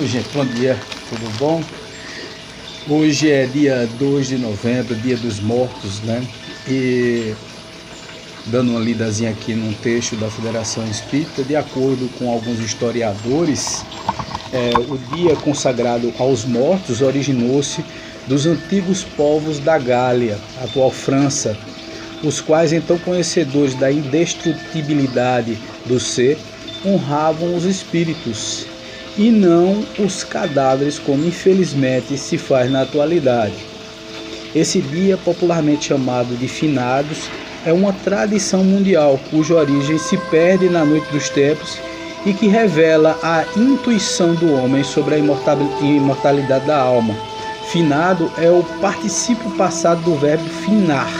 Oi gente, bom dia, tudo bom? Hoje é dia 2 de novembro, dia dos mortos, né? E dando uma lidazinha aqui num texto da Federação Espírita, de acordo com alguns historiadores, o dia consagrado aos mortos originou-se dos antigos povos da Gália, atual França, os quais, então conhecedores da indestrutibilidade do ser, honravam os espíritos e não os cadáveres, como infelizmente se faz na atualidade. Esse dia, popularmente chamado de Finados, é uma tradição mundial cuja origem se perde na noite dos tempos e que revela a intuição do homem sobre a imortalidade da alma. Finado é o particípio passado do verbo finar,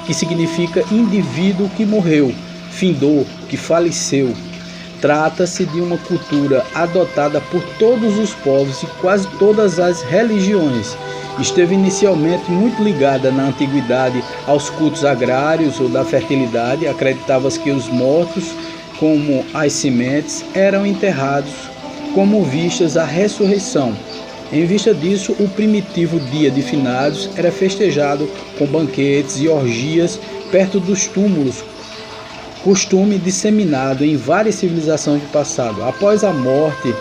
que significa indivíduo que morreu, findou, que faleceu. Trata-se de uma cultura adotada por todos os povos e quase todas as religiões. Esteve inicialmente muito ligada na antiguidade aos cultos agrários ou da fertilidade. Acreditava-se que os mortos, como as sementes, eram enterrados como vistas à ressurreição. Em vista disso, o primitivo dia de finados era festejado com banquetes e orgias perto dos túmulos, costume disseminado em várias civilizações do passado. Após a morte,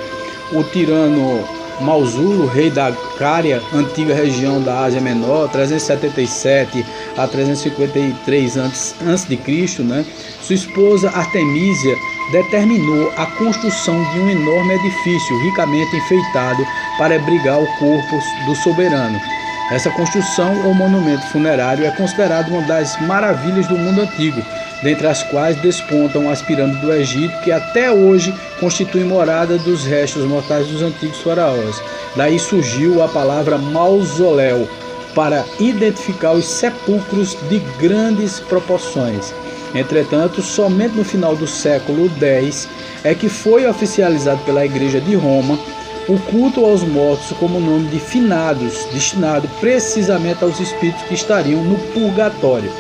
o tirano Mausulo, rei da Cária, antiga região da Ásia Menor, 377 a 353 a.C., sua esposa Artemísia determinou a construção de um enorme edifício ricamente enfeitado para abrigar o corpo do soberano. Essa construção ou monumento funerário é considerado uma das maravilhas do mundo antigo, dentre as quais despontam as pirâmides do Egito, que até hoje constituem morada dos restos mortais dos antigos faraós. Daí surgiu a palavra mausoléu, para identificar os sepulcros de grandes proporções. Entretanto, somente no final do século X é que foi oficializado pela Igreja de Roma o culto aos mortos como nome de finados, destinado precisamente aos espíritos que estariam no purgatório.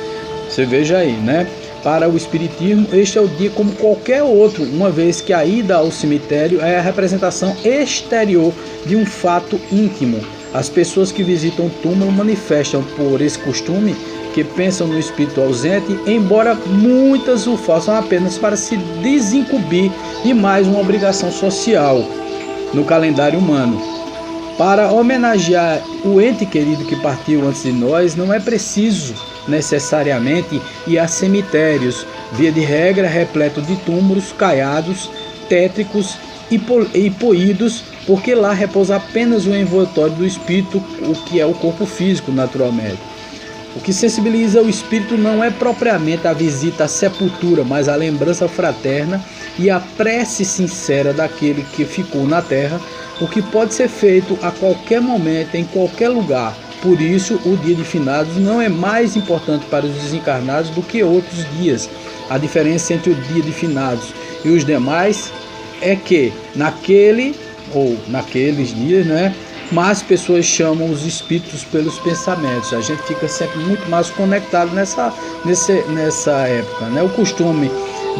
Você veja aí, né? Para o Espiritismo, este é o dia como qualquer outro, uma vez que a ida ao cemitério é a representação exterior de um fato íntimo. As pessoas que visitam o túmulo manifestam por esse costume que pensam no espírito ausente, embora muitas o façam apenas para se desincumbir de mais uma obrigação social no calendário humano. Para homenagear o ente querido que partiu antes de nós, não é preciso necessariamente ir a cemitérios, via de regra repleto de túmulos caiados, tétricos e poídos, porque lá repousa apenas o envoltório do espírito, o que é o corpo físico, naturalmente. O que sensibiliza o espírito não é propriamente a visita à sepultura, mas a lembrança fraterna e a prece sincera daquele que ficou na terra, o que pode ser feito a qualquer momento, em qualquer lugar. Por isso, o dia de finados não é mais importante para os desencarnados do que outros dias. A diferença entre o dia de finados e os demais é que naqueles dias, mais pessoas chamam os espíritos pelos pensamentos. A gente fica sempre muito mais conectado nessa época. O costume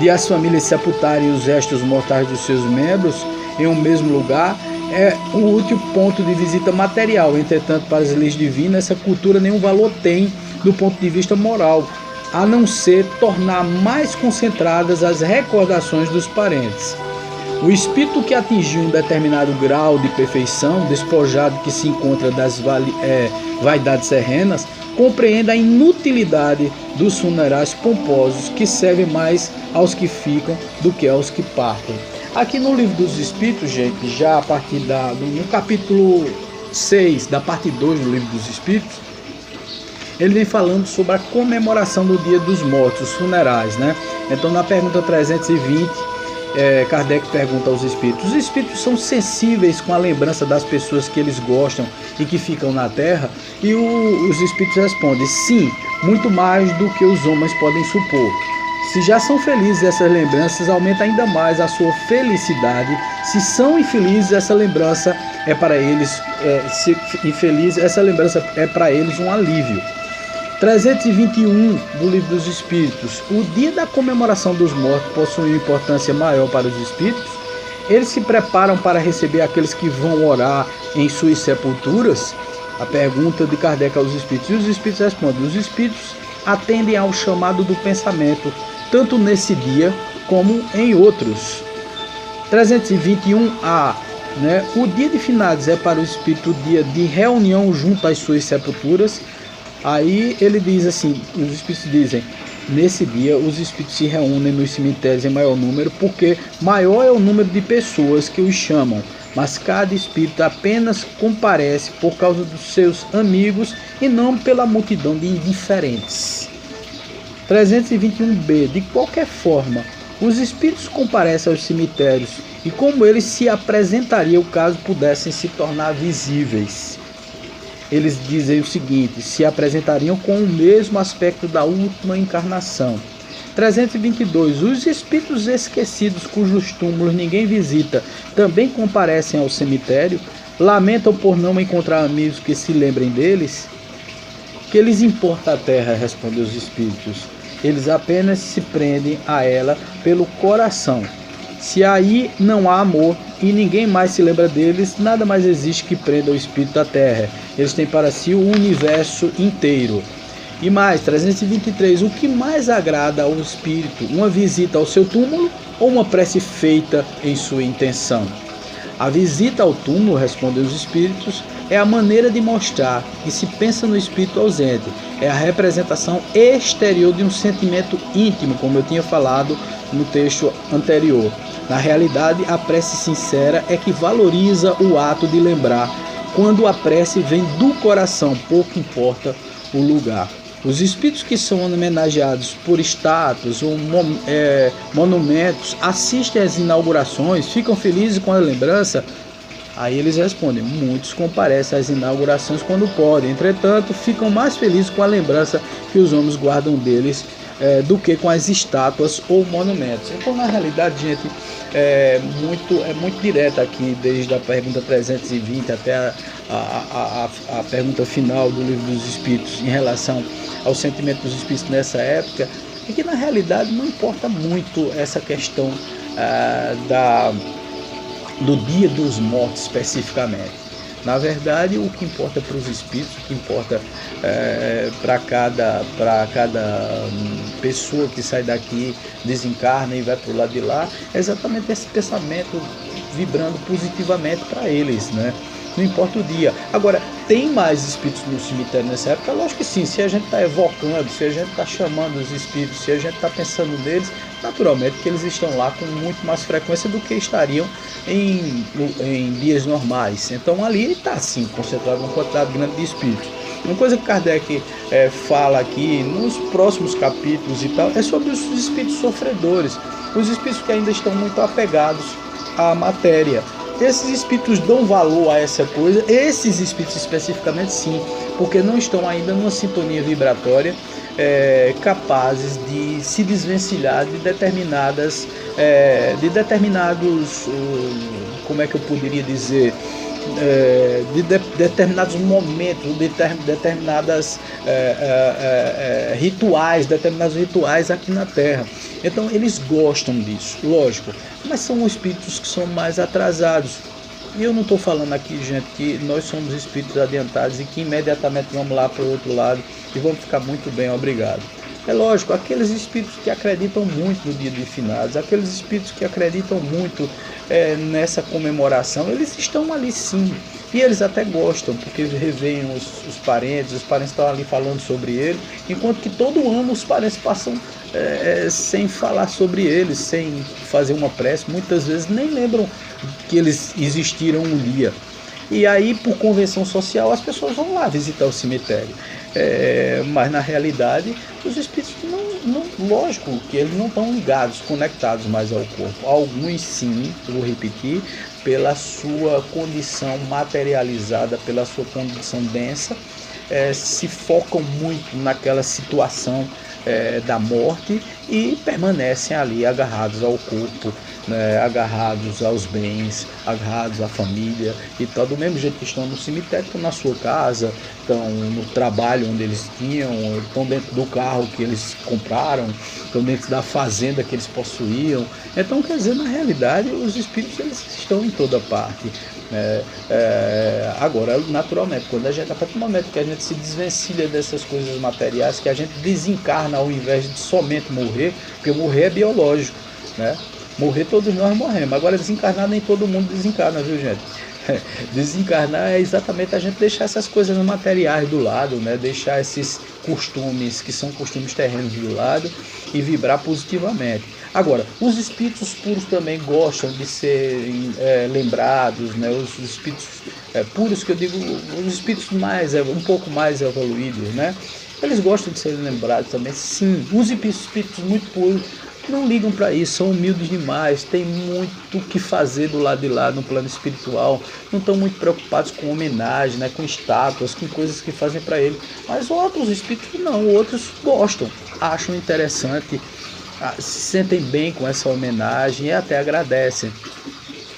de as famílias sepultarem os restos mortais dos seus membros em um mesmo lugar é o último ponto de visita material. Entretanto, para as leis divinas, essa cultura nenhum valor tem do ponto de vista moral, a não ser tornar mais concentradas as recordações dos parentes. O espírito que atingiu um determinado grau de perfeição, despojado que se encontra das vaidades terrenas, compreende a inutilidade dos funerais pomposos que servem mais aos que ficam do que aos que partem. Aqui no Livro dos Espíritos, gente, já a partir no capítulo 6, da parte 2 do Livro dos Espíritos, ele vem falando sobre a comemoração do Dia dos Mortos, os funerais, Então, na pergunta 320, Kardec pergunta aos espíritos: os espíritos são sensíveis com a lembrança das pessoas que eles gostam e que ficam na terra? E os espíritos respondem: sim, muito mais do que os homens podem supor. Se já são felizes, essas lembranças aumentam ainda mais a sua felicidade. Se são infelizes, essa lembrança é para eles um alívio. 321 do Livro dos Espíritos. O dia da comemoração dos mortos possui uma importância maior para os espíritos? Eles se preparam para receber aqueles que vão orar em suas sepulturas? A pergunta de Kardec aos espíritos. E os espíritos respondem: os espíritos atendem ao chamado do pensamento, tanto nesse dia como em outros. 321A. O dia de finados é para o espírito o dia de reunião junto às suas sepulturas. Aí ele diz assim, os espíritos dizem: nesse dia os espíritos se reúnem nos cemitérios em maior número, porque maior é o número de pessoas que os chamam, mas cada espírito apenas comparece por causa dos seus amigos e não pela multidão de indiferentes. 321B. De qualquer forma, os espíritos comparecem aos cemitérios, e como eles se apresentariam caso pudessem se tornar visíveis? Eles dizem o seguinte: se apresentariam com o mesmo aspecto da última encarnação. 322. Os espíritos esquecidos, cujos túmulos ninguém visita, também comparecem ao cemitério? Lamentam por não encontrar amigos que se lembrem deles? Que lhes importa a terra, respondem os espíritos. Eles apenas se prendem a ela pelo coração. Se aí não há amor e ninguém mais se lembra deles, nada mais existe que prenda o espírito à terra. Eles têm para si o universo inteiro. E mais, 323. O que mais agrada ao espírito? Uma visita ao seu túmulo ou uma prece feita em sua intenção? A visita ao túmulo, respondem os espíritos, é a maneira de mostrar que se pensa no espírito ausente. É a representação exterior de um sentimento íntimo, como eu tinha falado no texto anterior. Na realidade, a prece sincera é que valoriza o ato de lembrar. Quando a prece vem do coração, pouco importa o lugar. Os espíritos que são homenageados por estátuas ou monumentos assistem às inaugurações, ficam felizes com a lembrança? Aí eles respondem: muitos comparecem às inaugurações quando podem, entretanto ficam mais felizes com a lembrança que os homens guardam deles do que com as estátuas ou monumentos. Então, na realidade, gente, é muito direta aqui, desde a pergunta 320 até a pergunta final do Livro dos Espíritos em relação ao sentimento dos espíritos nessa época, e que na realidade não importa muito essa questão do Dia dos Mortos especificamente. Na verdade, o que importa para os espíritos, o que importa para cada pessoa que sai daqui, desencarna e vai para o lado de lá, é exatamente esse pensamento vibrando positivamente para eles, né? Não importa o dia. Agora, tem mais espíritos no cemitério nessa época? Lógico que sim. Se a gente está evocando, se a gente está chamando os espíritos, se a gente está pensando neles, naturalmente que eles estão lá com muito mais frequência do que estariam em dias normais. Então ali está sim concentrado uma quantidade grande de espíritos. Uma coisa que Kardec fala aqui nos próximos capítulos e tal é sobre os espíritos sofredores, os espíritos que ainda estão muito apegados à matéria. Esses espíritos dão valor a essa coisa, esses espíritos especificamente sim, porque não estão ainda numa sintonia vibratória capazes de se desvencilhar de determinados, como é que eu poderia dizer, de determinados momentos, de determinados rituais aqui na Terra. Então eles gostam disso, lógico, mas são espíritos que são mais atrasados. E eu não estou falando aqui, gente, que nós somos espíritos adiantados e que imediatamente vamos lá para o outro lado e vamos ficar muito bem, obrigado. É lógico, aqueles espíritos que acreditam muito no dia de finados, aqueles espíritos que acreditam muito nessa comemoração, eles estão ali sim. E eles até gostam, porque revêem os parentes estão ali falando sobre ele, enquanto que todo ano os parentes passam sem falar sobre eles, sem fazer uma prece, muitas vezes nem lembram que eles existiram um dia. E aí, por convenção social, as pessoas vão lá visitar o cemitério. Mas na realidade, os espíritos lógico que eles não estão ligados, conectados mais ao corpo. Alguns sim, vou repetir, pela sua condição materializada, pela sua condição densa, se focam muito naquela situação da morte e permanecem ali agarrados ao corpo, né, agarrados aos bens, agarrados à família e tal, do mesmo jeito que estão no cemitério, estão na sua casa estão no trabalho onde eles tinham, estão dentro do carro que eles compraram, estão dentro da fazenda que eles possuíam. Então, quer dizer, na realidade, os espíritos eles estão em toda parte. Agora, naturalmente, a partir do momento que a gente se desvencilha dessas coisas materiais, que a gente desencarna ao invés de somente morrer, porque morrer é biológico, né? Morrer todos nós morremos, agora desencarnar nem todo mundo desencarna, viu, gente? Desencarnar é exatamente a gente deixar essas coisas materiais do lado, né? Deixar esses costumes, que são costumes terrenos, do lado e vibrar positivamente. Agora, os espíritos puros também gostam de serem lembrados, né? Os espíritos puros, que eu digo, os espíritos um pouco mais evoluídos, né? Eles gostam de serem lembrados também, sim. Os espíritos muito puros não ligam para isso, são humildes demais, tem muito o que fazer do lado de lá no plano espiritual, não estão muito preocupados com homenagem, né, com estátuas, com coisas que fazem para ele. Mas outros espíritos não, outros gostam, acham interessante, se sentem bem com essa homenagem e até agradecem.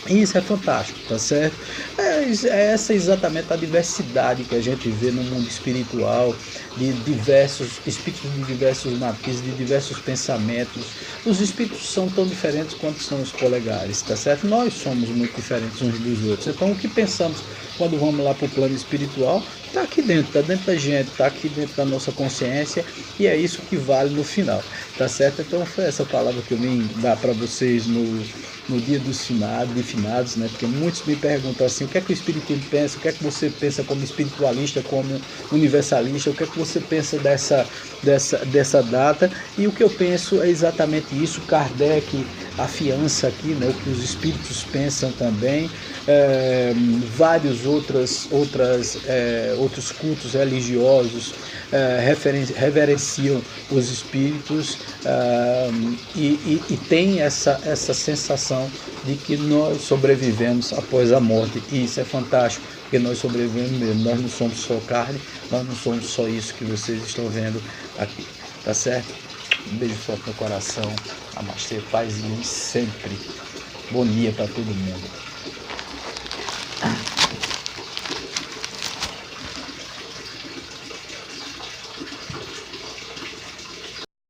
E isso é fantástico, tá certo? Essa é exatamente a diversidade que a gente vê no mundo espiritual, de diversos espíritos de diversos matizes, de diversos pensamentos. Os espíritos são tão diferentes quanto são os polegares, tá certo? Nós somos muito diferentes uns dos outros. Então, o que pensamos quando vamos lá para o plano espiritual está aqui dentro, está dentro da gente, está aqui dentro da nossa consciência, e é isso que vale no final, tá certo? Então, foi essa palavra que eu vim dar para vocês no dia dos finados, né? Porque muitos me perguntam assim, o que é que o espiritismo pensa, o que é que você pensa como espiritualista, como universalista, o que é que você pensa dessa data? E o que eu penso é exatamente isso. Kardec afiança aqui, né, o que os espíritos pensam também. Vários outros cultos religiosos reverenciam os espíritos e tem essa sensação de que nós sobrevivemos após a morte, e isso é fantástico, porque nós sobrevivemos mesmo, nós não somos só carne, nós não somos só isso que vocês estão vendo aqui, tá certo? Um beijo forte no coração, namastê, paz e luz sempre, bom dia para todo mundo.